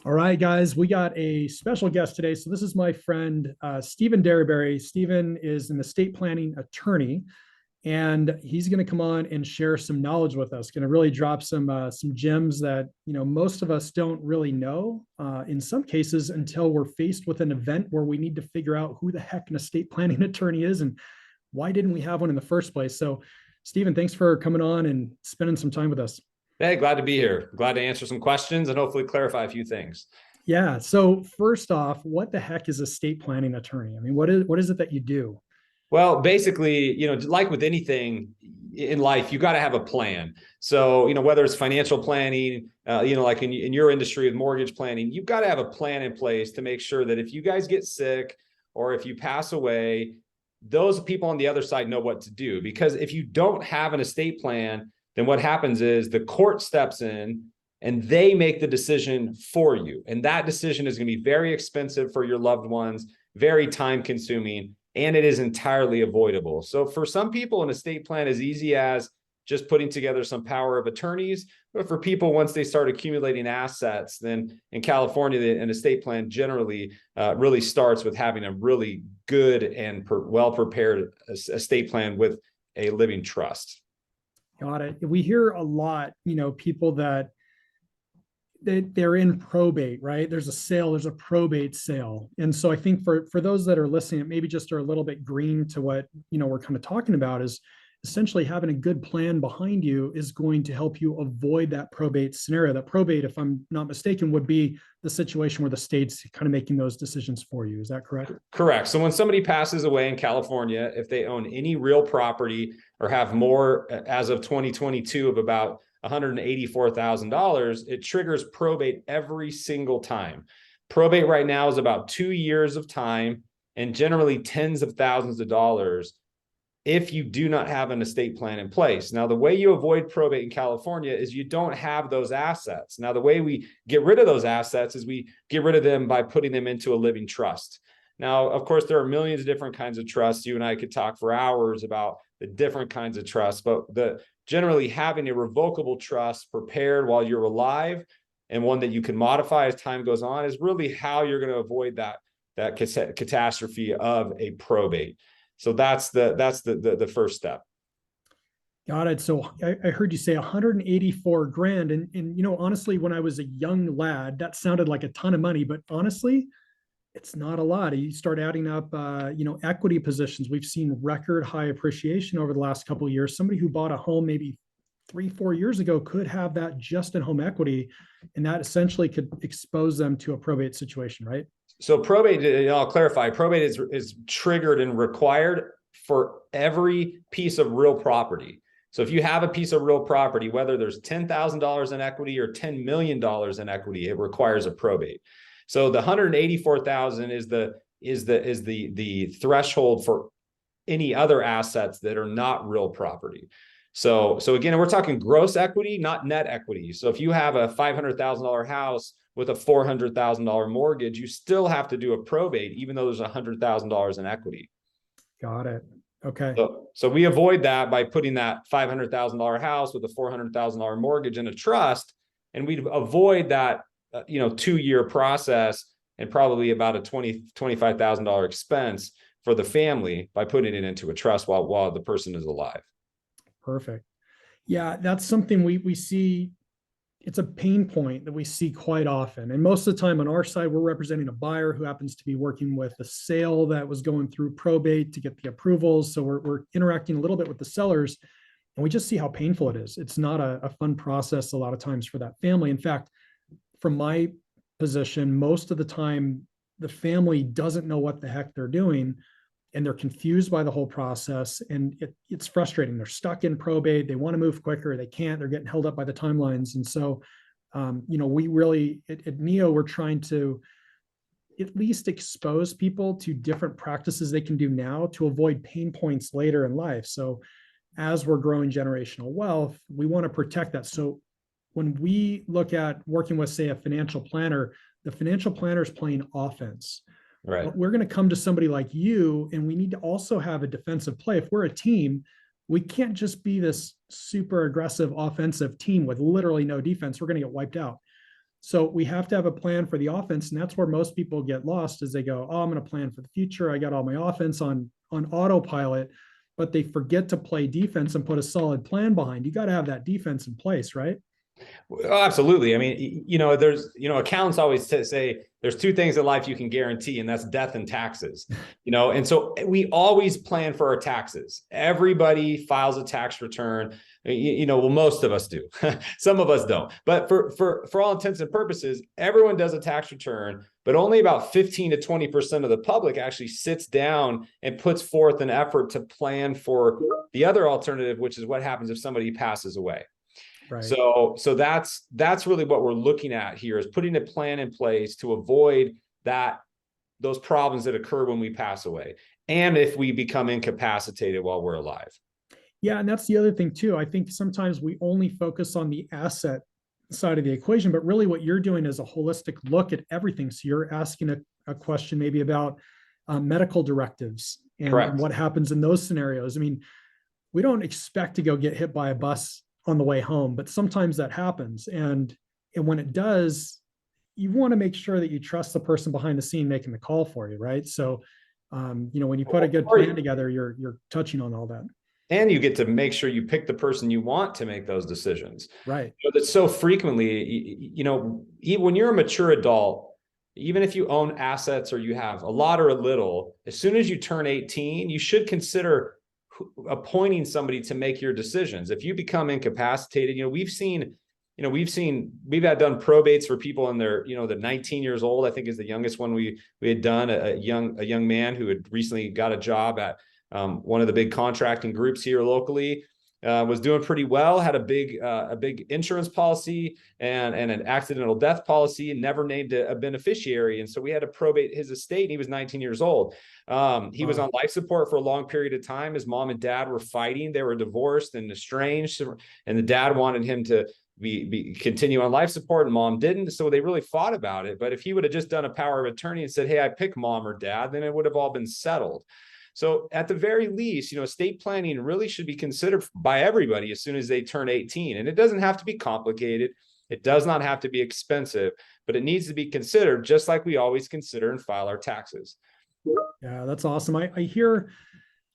All right, guys, we got a special guest today. So this is my friend, Stephen Derryberry. Stephen is an estate planning attorney, and he's going to come on and share some knowledge with us. Going to really drop some gems that most of us don't really know. In some cases, until we're faced with an event where we need to figure out who the heck an estate planning attorney is and why didn't we have one in the first place. So, Stephen, thanks for coming on and spending some time with us. Hey, glad to be here. Glad to answer some questions and hopefully clarify a few things. Yeah. So first off, what the heck is a estate planning attorney? I mean, what is it that you do? Well, basically, like with anything in life, you got to have a plan. So, whether it's financial planning, like in your industry with mortgage planning, you've got to have a plan in place to make sure that if you guys get sick or if you pass away, those people on the other side know what to do. Because if you don't have an estate plan, then what happens is the court steps in and they make the decision for you. And that decision is going to be very expensive for your loved ones, very time consuming, and it is entirely avoidable. So for some people, an estate plan is easy as just putting together some power of attorneys. But for people, once they start accumulating assets, then in California, an estate plan generally really starts with having a really good and well-prepared estate plan with a living trust. Got it. We hear a lot, people that they're in probate, right? There's a sale, there's a probate sale. And so I think for those that are listening, maybe just are a little bit green to what, we're kind of talking about is essentially having a good plan behind you is going to help you avoid that probate scenario. That probate, if I'm not mistaken, would be the situation where the state's kind of making those decisions for you. Is that correct? Correct. So when somebody passes away in California, if they own any real property or have more as of 2022 of about $184,000, it triggers probate every single time. Probate right now is about 2 years of time and generally tens of thousands of dollars if you do not have an estate plan in place. Now, the way you avoid probate in California is you don't have those assets. Now, the way we get rid of those assets is we get rid of them by putting them into a living trust. Now, of course, there are millions of different kinds of trusts. You and I could talk for hours about the different kinds of trusts, but generally having a revocable trust prepared while you're alive and one that you can modify as time goes on is really how you're going to avoid that catastrophe of a probate. So that's the first step. Got it. So I heard you say 184 grand. And honestly, when I was a young lad, that sounded like a ton of money, but honestly, it's not a lot. You start adding up, equity positions. We've seen record high appreciation over the last couple of years. Somebody who bought a home maybe 3-4 years ago could have that just in home equity, and that essentially could expose them to a probate situation, right? So probate, I'll clarify, probate is triggered and required for every piece of real property. So if you have a piece of real property, whether there's $10,000 in equity or $10 million in equity, it requires a probate. So the 184,000 is the threshold for any other assets that are not real property. So again, we're talking gross equity, not net equity. So if you have a $500,000 house with a $400,000 mortgage, you still have to do a probate, even though there's $100,000 in equity. Got it. Okay. So we avoid that by putting that $500,000 house with a $400,000 mortgage in a trust, and we'd avoid that 2-year process and probably about a $25,000 expense for the family by putting it into a trust while the person is alive. Perfect. Yeah, that's something we see. It's a pain point that we see quite often. And most of the time on our side, we're representing a buyer who happens to be working with a sale that was going through probate to get the approvals. So we're interacting a little bit with the sellers, and we just see how painful it is. It's not a fun process a lot of times for that family. In fact, from my position, most of the time, the family doesn't know what the heck they're doing, and they're confused by the whole process, and it's frustrating. They're stuck in probate. They want to move quicker. They can't. They're getting held up by the timelines. And so, we really, at NEO, we're trying to at least expose people to different practices they can do now to avoid pain points later in life. So as we're growing generational wealth, we want to protect that. So when we look at working with, say, a financial planner, the financial planner is playing offense. Right. We're going to come to somebody like you, and we need to also have a defensive play. If we're a team, we can't just be this super aggressive offensive team with literally no defense. We're going to get wiped out. So we have to have a plan for the offense. And that's where most people get lost is they go, oh, I'm going to plan for the future. I got all my offense on autopilot, but they forget to play defense and put a solid plan behind. You got to have that defense in place, right? Oh, absolutely. I mean, there's, accountants always say there's two things in life you can guarantee, and that's death and taxes, and so we always plan for our taxes. Everybody files a tax return, well, most of us do. Some of us don't, but for all intents and purposes, everyone does a tax return, but only about 15 to 20% of the public actually sits down and puts forth an effort to plan for the other alternative, which is what happens if somebody passes away. Right. So that's really what we're looking at here, is putting a plan in place to avoid those problems that occur when we pass away, and if we become incapacitated while we're alive. Yeah, and that's the other thing too. I think sometimes we only focus on the asset side of the equation, but really what you're doing is a holistic look at everything. So you're asking a question maybe about medical directives and what happens in those scenarios. I mean, we don't expect to go get hit by a bus on the way home, but sometimes that happens. And when it does, you want to make sure that you trust the person behind the scene making the call for you, right? So, when you put a good plan together, you're touching on all that. And you get to make sure you pick the person you want to make those decisions. Right. That so frequently, even when you're a mature adult, even if you own assets or you have a lot or a little, as soon as you turn 18, you should consider appointing somebody to make your decisions. If you become incapacitated, we've had done probates for people in their, they're 19 years old, I think is the youngest one we had done, a young man who had recently got a job at one of the big contracting groups here locally, was doing pretty well, had a big insurance policy and an accidental death policy, and never named a beneficiary. And so we had to probate his estate, and he was 19 years old. He was on life support for a long period of time. His mom and dad were fighting. They were divorced and estranged, and the dad wanted him to continue on life support, and mom didn't. So they really fought about it. But if he would have just done a power of attorney and said, hey, I pick mom or dad, then it would have all been settled. So at the very least, estate planning really should be considered by everybody as soon as they turn 18. And it doesn't have to be complicated. It does not have to be expensive, but it needs to be considered just like we always consider and file our taxes. Yeah, that's awesome. I hear,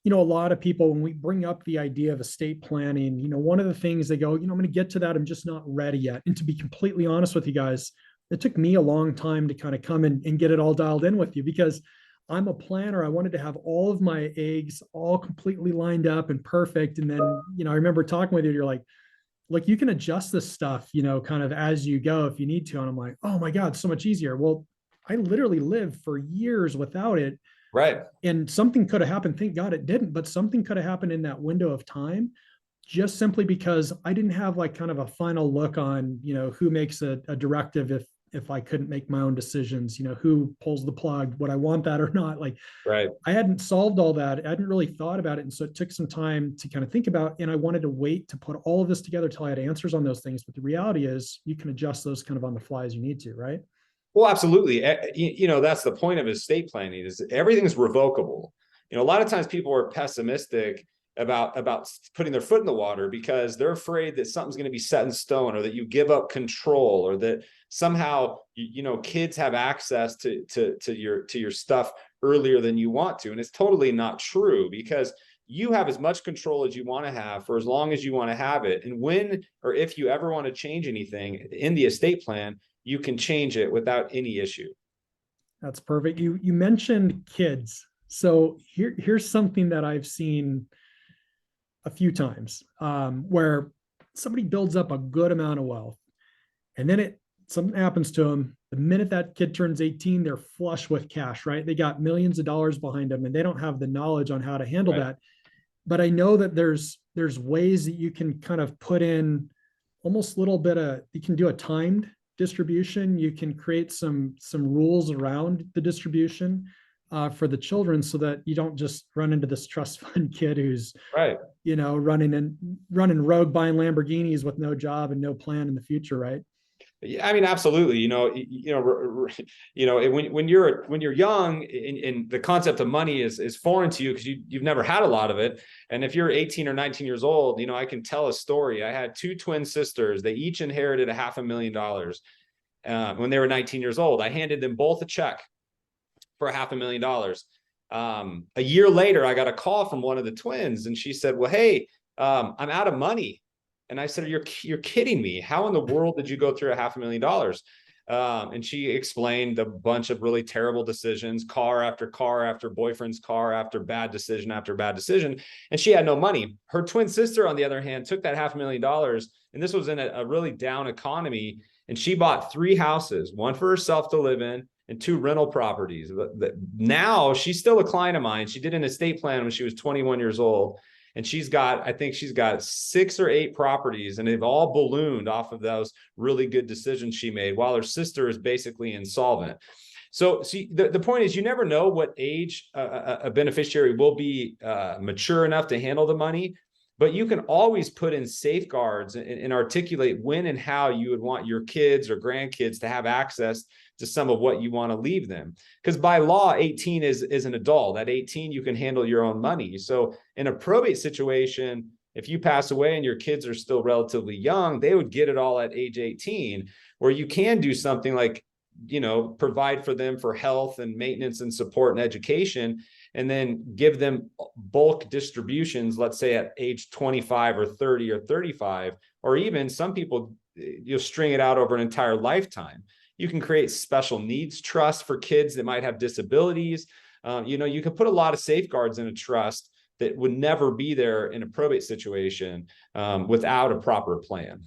a lot of people, when we bring up the idea of estate planning, one of the things they go, I'm going to get to that. I'm just not ready yet. And to be completely honest with you guys, it took me a long time to kind of come and get it all dialed in with you, because I'm a planner. I wanted to have all of my eggs all completely lined up and perfect. And then, I remember talking with you, you're like, you can adjust this stuff, kind of as you go if you need to. And I'm like, oh my God, so much easier. Well, I literally lived for years without it. Right. And something could have happened. Thank God it didn't, but something could have happened in that window of time, just simply because I didn't have like kind of a final look on, who makes a directive if I couldn't make my own decisions, who pulls the plug, would I want that or not? Like, right. I hadn't solved all that. I hadn't really thought about it. And so it took some time to kind of think about, and I wanted to wait to put all of this together till I had answers on those things. But the reality is you can adjust those kind of on the fly as you need to, right? Well, absolutely. That's the point of estate planning, is everything's revocable. A lot of times people are pessimistic about putting their foot in the water because they're afraid that something's going to be set in stone, or that you give up control, or that somehow kids have access to your stuff earlier than you want to. And it's totally not true, because you have as much control as you want to have for as long as you want to have it. And when or if you ever want to change anything in the estate plan, you can change it without any issue. That's perfect. You mentioned kids. So here's something that I've seen a few times, where somebody builds up a good amount of wealth, and then something happens to them. The minute that kid turns 18, they're flush with cash, right? They got millions of dollars behind them, and they don't have the knowledge on how to handle that. But I know that there's ways that you can kind of put in almost a little bit you can do a timed distribution. You can create some rules around the distribution for the children, so that you don't just run into this trust fund kid who's running rogue, buying Lamborghinis with no job and no plan in the future, right? Yeah, I mean, absolutely. When you're young, and the concept of money is foreign to you because you've never had a lot of it. And if you're 18 or 19 years old, I can tell a story. I had two twin sisters. They each inherited $500,000. when they were 19 years old. I handed them both a check for $500,000. A year later, I got a call from one of the twins, and she said, well, hey, I'm out of money. And I said, you're kidding me. How in the world did you go through $500,000? And she explained a bunch of really terrible decisions, car after car after boyfriend's car after bad decision after bad decision. And she had no money. Her twin sister, on the other hand, took that $500,000, and this was in a really down economy. And she bought 3 houses, one for herself to live in and 2 rental properties. Now she's still a client of mine. She did an estate plan when she was 21 years old. And I think she's got 6 or 8 properties, and they've all ballooned off of those really good decisions she made, while her sister is basically insolvent. So see, the point is, you never know what age a beneficiary will be mature enough to handle the money, but you can always put in safeguards and articulate when and how you would want your kids or grandkids to have access to some of what you want to leave them. Because by law, 18 is an adult. At 18, you can handle your own money. So in a probate situation, if you pass away and your kids are still relatively young, they would get it all at age 18, where you can do something like, provide for them for health and maintenance and support and education, and then give them bulk distributions, let's say at age 25 or 30 or 35, or even some people, you'll string it out over an entire lifetime. You can create special needs trusts for kids that might have disabilities. You can put a lot of safeguards in a trust that would never be there in a probate situation without a proper plan.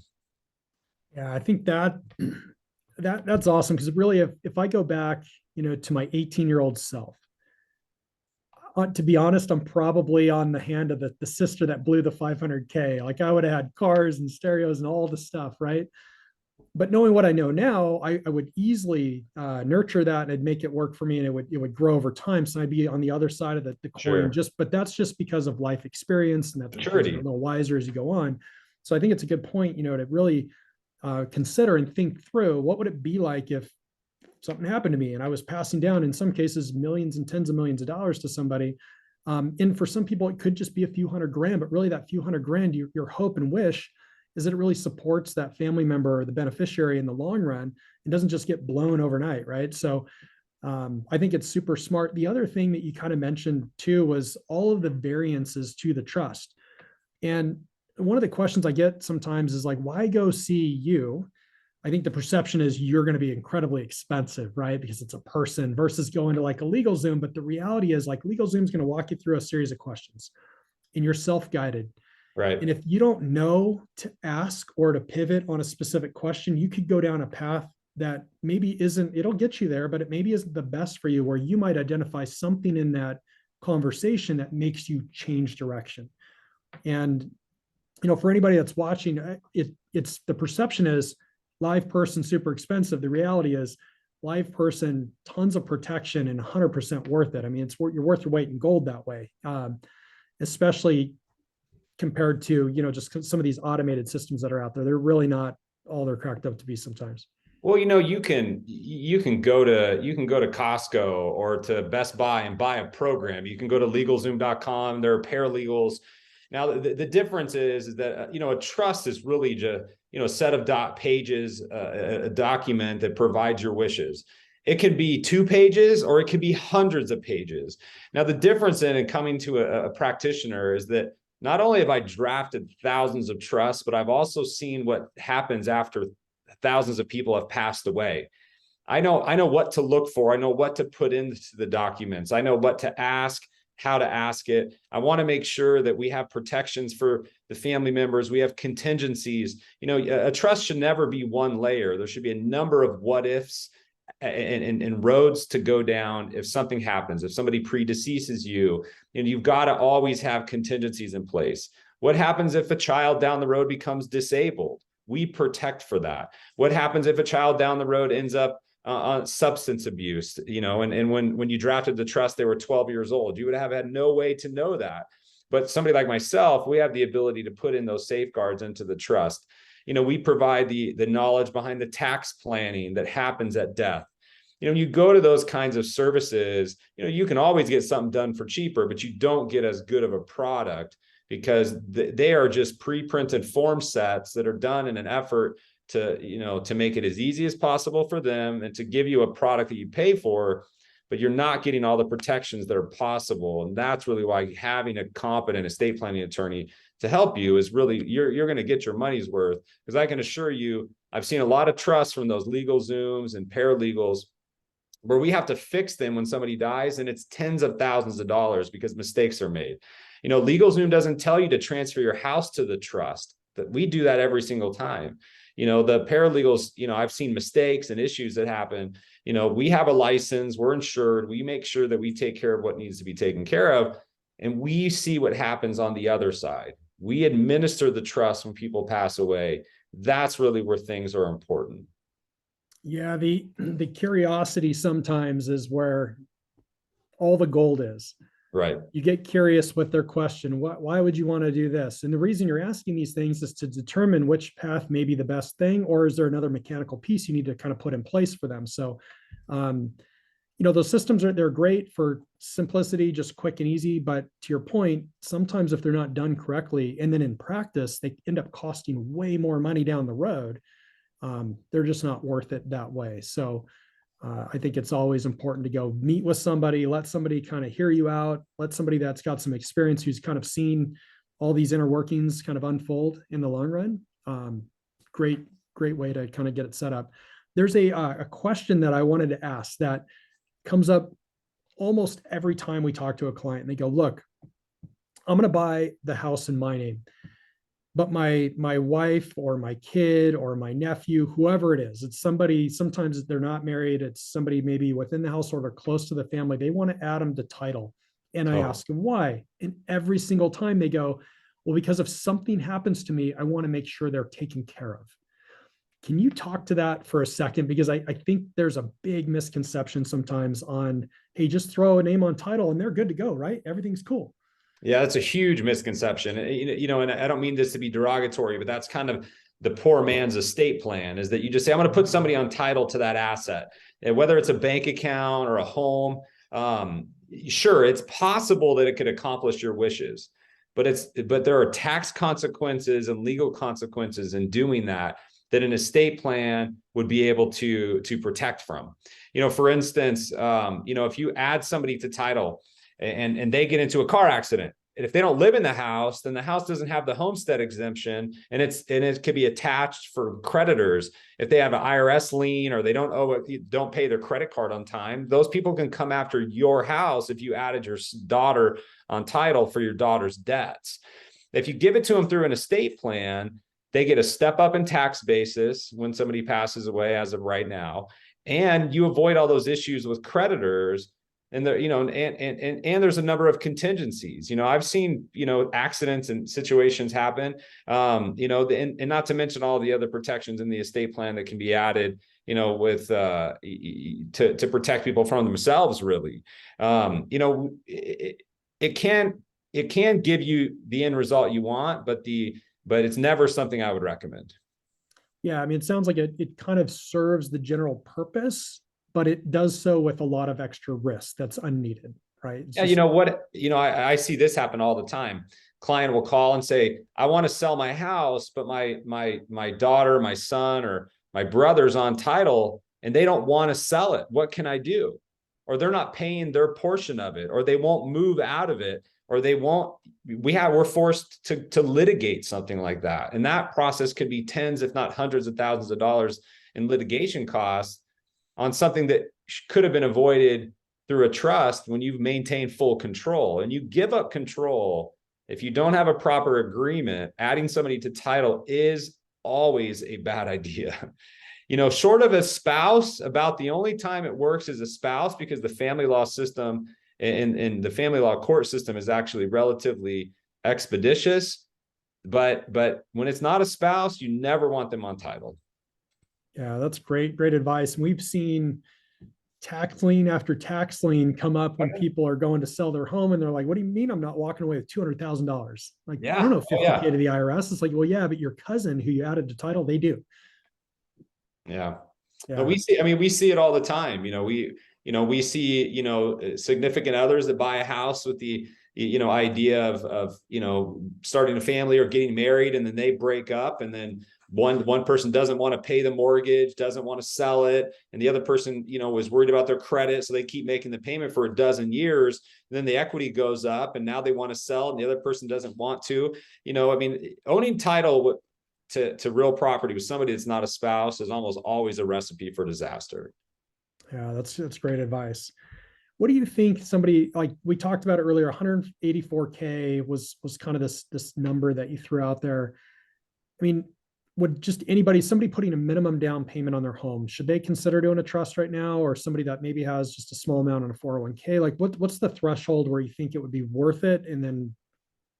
Yeah, I think that's awesome, because really, if I go back, to my 18-year-old self, to be honest, I'm probably on the hand of the sister that blew the 500K. Like, I would have had cars and stereos and all the stuff, right? But knowing what I know now, I would easily nurture that, and it'd make it work for me, and it would grow over time. So I'd be on the other side of the coin. Sure. But that's just because of life experience, and that's Maturity. a little wiser as you go on. So I think it's a good point, to really consider and think through, what would it be like if something happened to me and I was passing down, in some cases, millions and tens of millions of dollars to somebody. And for some people, it could just be a few $100,000, but really that few $100,000, your hope and wish is that it really supports that family member or the beneficiary in the long run, and doesn't just get blown overnight, right? So I think it's super smart. The other thing that you kind of mentioned too was all of the variances to the trust. And one of the questions I get sometimes is like, why go see you? I think the perception is you're going to be incredibly expensive, right? Because it's a person, versus going to like a LegalZoom. But the reality is, like, LegalZoom is going to walk you through a series of questions, and you're self-guided. Right. And if you don't know to ask or to pivot on a specific question, you could go down a path that maybe it'll get you there, but it maybe isn't the best for you, where you might identify something in that conversation that makes you change direction. And, for anybody that's watching, it's the perception is live person, super expensive. The reality is live person, tons of protection and 100% worth it. I mean, you're worth your weight in gold that way, especially compared to, just some of these automated systems that are out there. They're really not all they're cracked up to be sometimes. Well, you can go to Costco or to Best Buy and buy a program. You can go to LegalZoom.com. There are paralegals. Now, the difference is that, a trust is really just, a set of pages, a document that provides your wishes. It could be 2 pages or it could be hundreds of pages. Now, the difference in coming to a practitioner is that not only have I drafted thousands of trusts, but I've also seen what happens after thousands of people have passed away. I know what to look for. I know what to put into the documents. I know what to ask, how to ask it. I want to make sure that we have protections for the family members. We have contingencies. A trust should never be one layer. There should be a number of what ifs and roads to go down if something happens, if somebody predeceases you, and you've got to always have contingencies in place. What happens if a child down the road becomes disabled? We protect for that. What happens if a child down the road ends up on substance abuse, and when you drafted the trust, they were 12 years old. You would have had no way to know that. But somebody like myself, we have the ability to put in those safeguards into the trust. We provide the knowledge behind the tax planning that happens at death. When you go to those kinds of services, you can always get something done for cheaper, but you don't get as good of a product, because they are just pre-printed form sets that are done in an effort to make it as easy as possible for them and to give you a product that you pay for, but you're not getting all the protections that are possible. And that's really why having a competent estate planning attorney to help you is really, you're going to get your money's worth. Because I can assure you, I've seen a lot of trusts from those legal Zooms and paralegals where we have to fix them when somebody dies, and it's tens of thousands of dollars because mistakes are made. LegalZoom doesn't tell you to transfer your house to the trust. That we do that every single time. The paralegals, I've seen mistakes and issues that happen. We have a license, we're insured, we make sure that we take care of what needs to be taken care of, and we see what happens on the other side. We administer the trust when people pass away. That's really where things are important. Yeah, the curiosity sometimes is where all the gold is. Right. You get curious with their question. Why would you want to do this? And the reason you're asking these things is to determine which path may be the best thing, or is there another mechanical piece you need to kind of put in place for them? So, those systems they're great for simplicity, just quick and easy. But to your point, sometimes if they're not done correctly, and then in practice, they end up costing way more money down the road. They're just not worth it that way. So I think it's always important to go meet with somebody, let somebody kind of hear you out, let somebody that's got some experience, who's kind of seen all these inner workings kind of unfold in the long run. Great way to kind of get it set up. There's a question that I wanted to ask that comes up almost every time we talk to a client, and they go, look, I'm going to buy the house in my name, but my wife or my kid or my nephew, whoever it is, it's somebody, sometimes they're not married, it's somebody maybe within the household or close to the family, they want to add them to title. And I ask them why. And every single time they go, well, because if something happens to me, I want to make sure they're taken care of. Can you talk to that for a second? Because I think there's a big misconception sometimes on, hey, just throw a name on title and they're good to go, right? Everything's cool. Yeah, that's a huge misconception. And I don't mean this to be derogatory, but that's kind of the poor man's estate plan, is that you just say, I'm going to put somebody on title to that asset. And whether it's a bank account or a home, sure, it's possible that it could accomplish your wishes, but there are tax consequences and legal consequences in doing that an estate plan would be able to protect from. For instance, if you add somebody to title and they get into a car accident, and if they don't live in the house, then the house doesn't have the homestead exemption, and it could be attached for creditors. If they have an IRS lien or they don't pay their credit card on time, those people can come after your house if you added your daughter on title for your daughter's debts. If you give it to them through an estate plan, they get a step up in tax basis when somebody passes away, as of right now, and you avoid all those issues with creditors. And there, and there's a number of contingencies. I've seen, accidents and situations happen, and not to mention all the other protections in the estate plan that can be added, with to protect people from themselves, really. It can give you the end result you want, but it's never something I would recommend. Yeah, I mean, it sounds like it kind of serves the general purpose, but it does so with a lot of extra risk that's unneeded, right? Yeah, I see this happen all the time. Client will call and say, I want to sell my house, but my daughter, my son, or my brother's on title, and they don't want to sell it. What can I do? Or they're not paying their portion of it, or they won't move out of it, or we're forced to litigate something like that. And that process could be tens, if not hundreds of thousands of dollars in litigation costs on something that could have been avoided through a trust when you've maintained full control. And you give up control if you don't have a proper agreement. Adding somebody to title is always a bad idea. Short of a spouse, about the only time it works is a spouse, because the family law system and the family law court system is actually relatively expeditious. But when it's not a spouse, you never want them on title. Yeah, that's great advice. And we've seen tax lien after tax lien come up when people are going to sell their home, and they're like, what do you mean I'm not walking away with $200,000? Like, yeah. I don't know, 50K to the IRS. It's like, well, yeah, but your cousin who you added to title, they do. Yeah. But we see it all the time. We see, significant others that buy a house with the, idea of starting a family or getting married, and then they break up, and then one person doesn't want to pay the mortgage, doesn't want to sell it, and the other person, was worried about their credit, so they keep making the payment for a dozen years. And then the equity goes up, and now they want to sell, and the other person doesn't want to. Owning title to real property with somebody that's not a spouse is almost always a recipe for disaster. Yeah, that's great advice. What do you think somebody, like we talked about it earlier, 184K was kind of this number that you threw out there. I mean, would just somebody putting a minimum down payment on their home, should they consider doing a trust right now? Or somebody that maybe has just a small amount on a 401k? Like what's the threshold where you think it would be worth it? And then,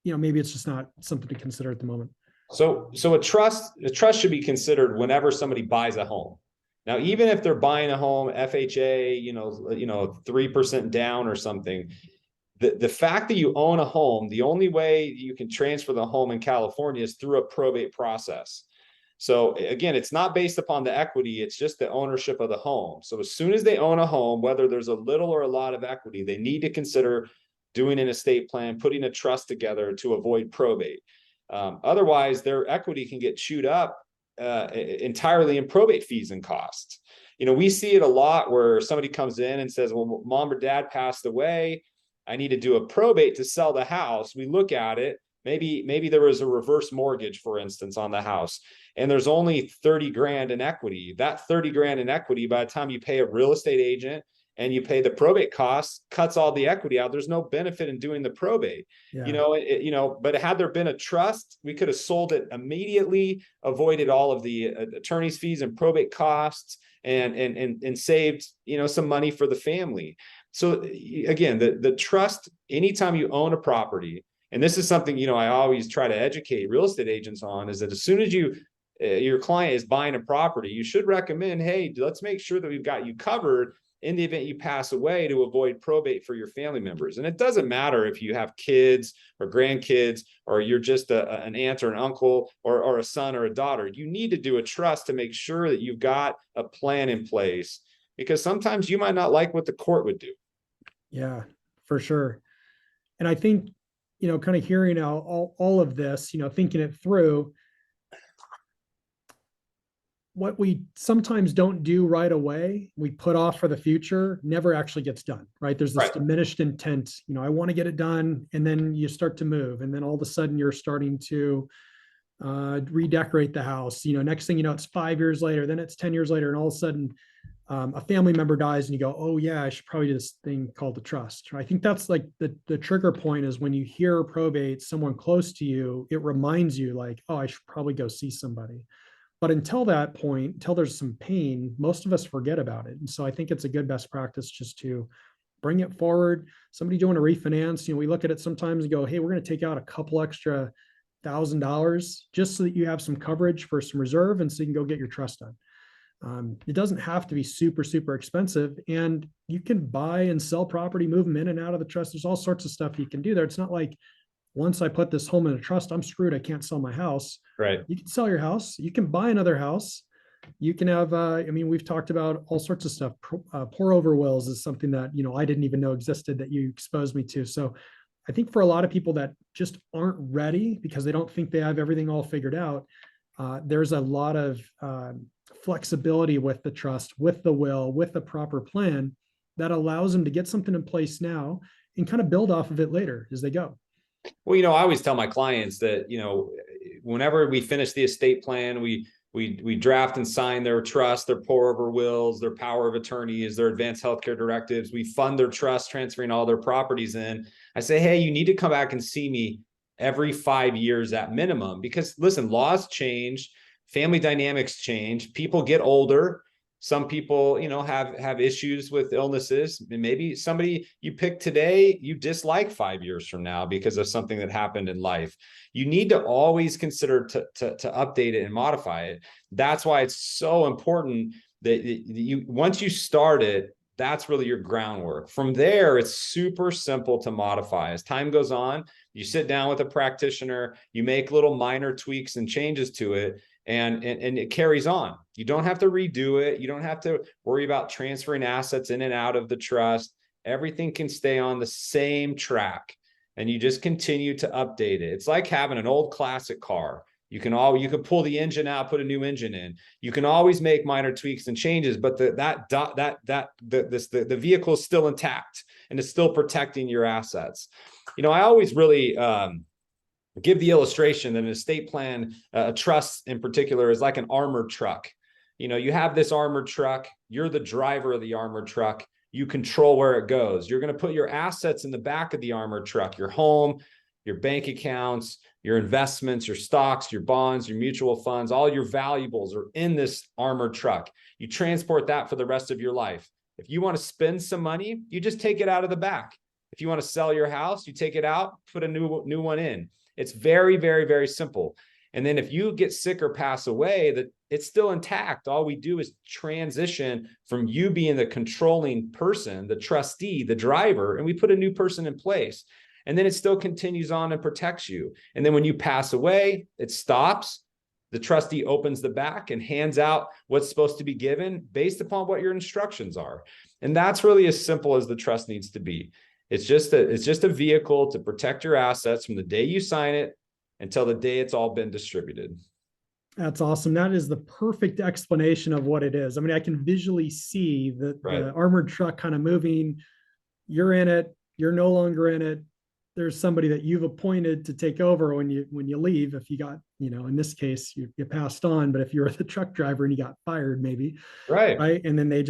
maybe it's just not something to consider at the moment. So a trust should be considered whenever somebody buys a home. Now, even if they're buying a home, FHA, 3% down or something, the fact that you own a home, the only way you can transfer the home in California is through a probate process. So again, it's not based upon the equity, it's just the ownership of the home. So as soon as they own a home, whether there's a little or a lot of equity, they need to consider doing an estate plan, putting a trust together to avoid probate. Otherwise, their equity can get chewed up entirely in probate fees and costs. We see it a lot where somebody comes in and says, well, mom or dad passed away, I need to do a probate to sell the house. We look at it, maybe there was a reverse mortgage, for instance, on the house, and there's only 30 grand in equity. That 30 grand in equity, by the time you pay a real estate agent and you pay the probate costs, cuts all the equity out. There's no benefit in doing the probate. Yeah. But had there been a trust, we could have sold it immediately, avoided all of the attorney's fees and probate costs, and saved, some money for the family. So again, the trust, anytime you own a property, and this is something, I always try to educate real estate agents on, is that as soon as your client is buying a property, you should recommend, hey, let's make sure that we've got you covered in the event you pass away, to avoid probate for your family members. And it doesn't matter if you have kids or grandkids, or you're just an aunt or an uncle, or a son or a daughter. You need to do a trust to make sure that you've got a plan in place, because sometimes you might not like what the court would do. Yeah, for sure. And I think, kind of hearing all of this, thinking it through, what we sometimes don't do right away, we put off for the future, never actually gets done, right? There's this diminished intent, I want to get it done. And then you start to move. And then all of a sudden you're starting to redecorate the house. Next thing you know, it's 5 years later, then it's 10 years later. And all of a sudden a family member dies and you go, oh yeah, I should probably do this thing called the trust. I think that's like the trigger point, is when you hear probate, someone close to you, it reminds you like, oh, I should probably go see somebody. But until that point, until there's some pain, most of us forget about it. And so I think it's a good best practice just to bring it forward. Somebody doing a refinance, we look at it sometimes and go, hey, we're going to take out a couple extra $1,000 just so that you have some coverage for some reserve, and so you can go get your trust done. It doesn't have to be super, super expensive, and you can buy and sell property, move them in and out of the trust. There's all sorts of stuff you can do there. It's not like, once I put this home in a trust, I'm screwed, I can't sell my house. Right. You can sell your house. You can buy another house. You can have, we've talked about all sorts of stuff. Pour over wills is something that, I didn't even know existed, that you exposed me to. So I think for a lot of people that just aren't ready because they don't think they have everything all figured out, there's a lot of flexibility with the trust, with the will, with the proper plan that allows them to get something in place now and kind of build off of it later as they go. Well, I always tell my clients that, whenever we finish the estate plan, we draft and sign their trust, their pour over wills, their power of attorneys, their advanced healthcare directives. We fund their trust, transferring all their properties in. I say, hey, you need to come back and see me every 5 years at minimum, because listen, laws change, family dynamics change, people get older. Some people, have issues with illnesses. And maybe somebody you pick today, you dislike 5 years from now because of something that happened in life. You need to always consider to update it and modify it. That's why it's so important that once you start it, that's really your groundwork. From there, it's super simple to modify. As time goes on, you sit down with a practitioner, you make little minor tweaks and changes to it, and it carries on. You don't have to redo it. You don't have to worry about transferring assets in and out of the trust. Everything can stay on the same track, and you just continue to update it. It's like having an old classic car. You can pull the engine out, put a new engine in. You can always make minor tweaks and changes, but the vehicle is still intact and it's still protecting your assets. I always really give the illustration that an estate plan, a trust in particular, is like an armored truck. You have this armored truck. You're the driver of the armored truck. You control where it goes. You're going to put your assets in the back of the armored truck, your home, your bank accounts, your investments, your stocks, your bonds, your mutual funds, all your valuables are in this armored truck. You transport that for the rest of your life. If you want to spend some money, you just take it out of the back. If you want to sell your house, you take it out, put a new one in. It's very, very, very simple. And then if you get sick or pass away, that it's still intact. All we do is transition from you being the controlling person, the trustee, the driver, and we put a new person in place. And then it still continues on and protects you. And then when you pass away, it stops. The trustee opens the back and hands out what's supposed to be given based upon what your instructions are. And that's really as simple as the trust needs to be. It's just a vehicle to protect your assets from the day you sign it until the day it's all been distributed. That's awesome. That is the perfect explanation of what it is. I mean, I can visually see the armored truck kind of moving. You're in it. You're no longer in it. There's somebody that you've appointed to take over when you leave. If you got, in this case, you passed on, but if you're the truck driver and you got fired, maybe. Right. And then they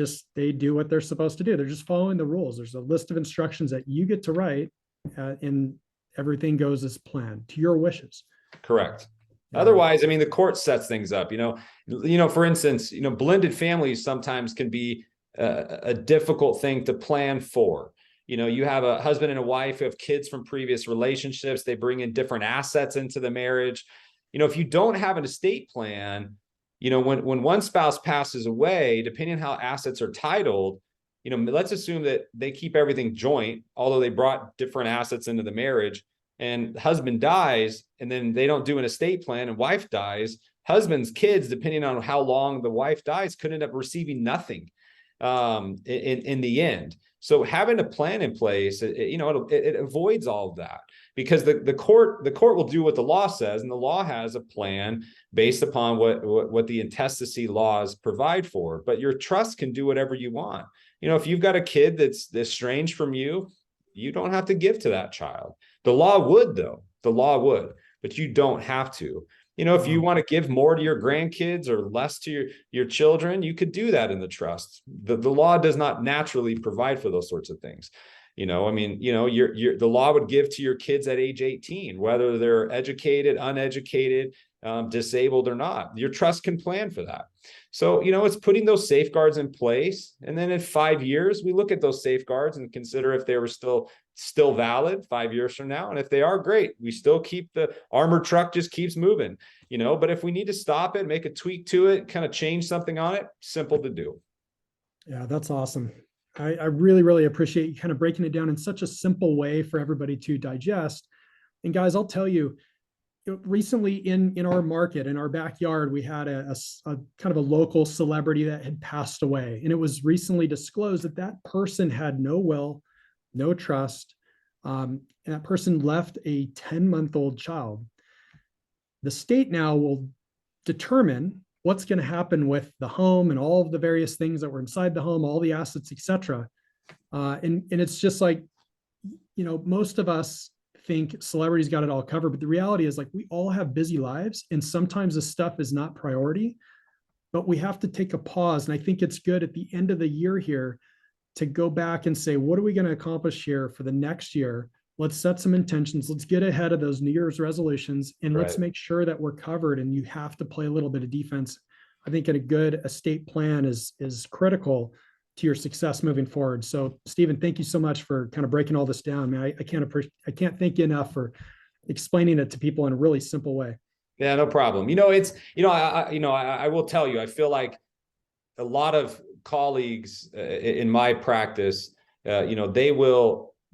do what they're supposed to do. They're just following the rules. There's a list of instructions that you get to write, and everything goes as planned to your wishes. Correct. Yeah. Otherwise, I mean, the court sets things up, for instance, blended families sometimes can be a difficult thing to plan for. You have a husband and a wife who have kids from previous relationships. They bring in different assets into the marriage. If you don't have an estate plan, when one spouse passes away, depending on how assets are titled, let's assume that they keep everything joint, although they brought different assets into the marriage, and husband dies, and then they don't do an estate plan, and wife dies. Husband's kids, depending on how long the wife dies, could end up receiving nothing in the end. So having a plan in place, it avoids all of that, because the court will do what the law says, and the law has a plan based upon what the intestacy laws provide for. But your trust can do whatever you want. If you've got a kid that's estranged from you, you don't have to give to that child. The law would, though. The law would, but you don't have to. If you want to give more to your grandkids or less to your children, you could do that in the trust. The law does not naturally provide for those sorts of things. The law would give to your kids at age 18, whether they're educated, uneducated, disabled or not. Your trust can plan for that. So, it's putting those safeguards in place. And then in 5 years, we look at those safeguards and consider if they were still valid 5 years from now. And if they are, great. We still keep the armored truck, just keeps moving, but if we need to stop it, make a tweak to it, kind of change something on it, simple to do. Yeah, that's awesome. I really, really appreciate you kind of breaking it down in such a simple way for everybody to digest. And guys, I'll tell you, recently in our market, in our backyard, we had a kind of a local celebrity that had passed away. And it was recently disclosed that person had no will, no trust. And that person left a 10-month-old child. The state now will determine what's going to happen with the home and all of the various things that were inside the home, all the assets, etc. And it's just like, most of us think celebrities got it all covered, but the reality is, like, we all have busy lives, and sometimes this stuff is not priority, but we have to take a pause. And I think it's good at the end of the year here to go back and say, what are we going to accomplish here for the next year? Let's set some intentions. Let's get ahead of those New Year's resolutions, and let's make sure that we're covered. And you have to play a little bit of defense. I think a good estate plan is critical to your success moving forward. So, Stephen, thank you so much for kind of breaking all this down. I can't thank you enough for explaining it to people in a really simple way. Yeah, no problem. I will tell you, I feel like a lot of colleagues in my practice,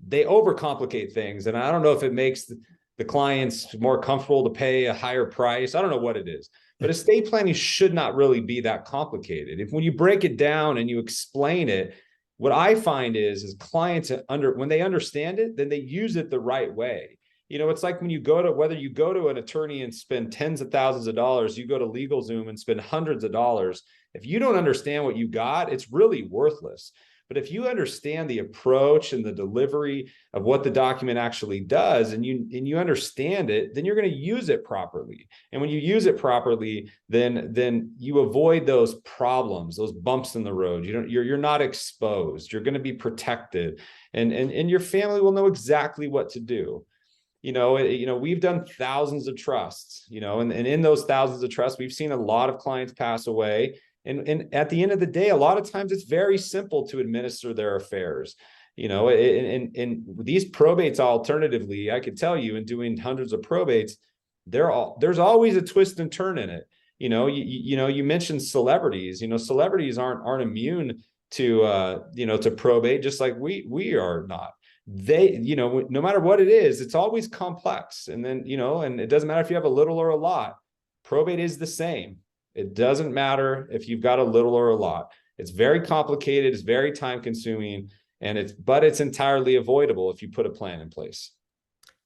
they overcomplicate things. And I don't know if it makes the clients more comfortable to pay a higher price. I don't know what it is, but estate planning should not really be that complicated. When you break it down and you explain it, what I find is clients when they understand it, then they use it the right way. It's like when whether you go to an attorney and spend tens of thousands of dollars, you go to LegalZoom and spend hundreds of dollars. If you don't understand what you got, it's really worthless. But if you understand the approach and the delivery of what the document actually does, and you understand it, then you're going to use it properly. And when you use it properly, then you avoid those problems, those bumps in the road. You're not exposed. You're going to be protected, and your family will know exactly what to do. We've done thousands of trusts, and in those thousands of trusts, we've seen a lot of clients pass away. And at the end of the day, a lot of times it's very simple to administer their affairs. And these probates, alternatively, I could tell you, in doing hundreds of probates, there's always a twist and turn in it. You mentioned celebrities. Celebrities aren't immune to probate, just like we are not. They, no matter what it is, it's always complex. And then, and it doesn't matter if you have a little or a lot. Probate is the same. It doesn't matter if you've got a little or a lot. It's very complicated. It's very time consuming, but it's entirely avoidable if you put a plan in place.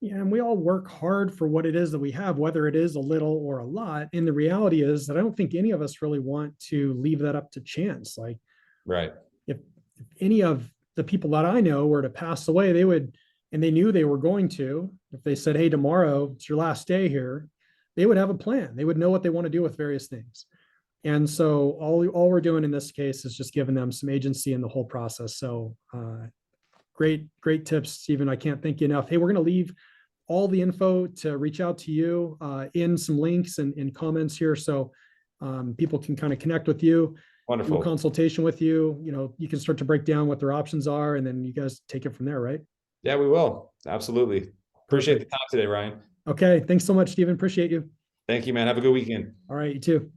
Yeah, and we all work hard for what it is that we have, whether it is a little or a lot. And the reality is that I don't think any of us really want to leave that up to chance. Like, right. If any of the people that I know were to pass away, they would, and they knew they were going to, if they said, hey, tomorrow it's your last day here, they would have a plan. They would know what they want to do with various things. And so all we're doing in this case is just giving them some agency in the whole process. So great tips, Stephen. I can't thank you enough. Hey, we're going to leave all the info to reach out to you in some links and in comments here. So people can kind of connect with you. Wonderful. Do a consultation with you. You can start to break down what their options are, and then you guys take it from there, right? Yeah, we will. Absolutely. Appreciate the time today, Ryan. Okay. Thanks so much, Stephen. Appreciate you. Thank you, man. Have a good weekend. All right. You too.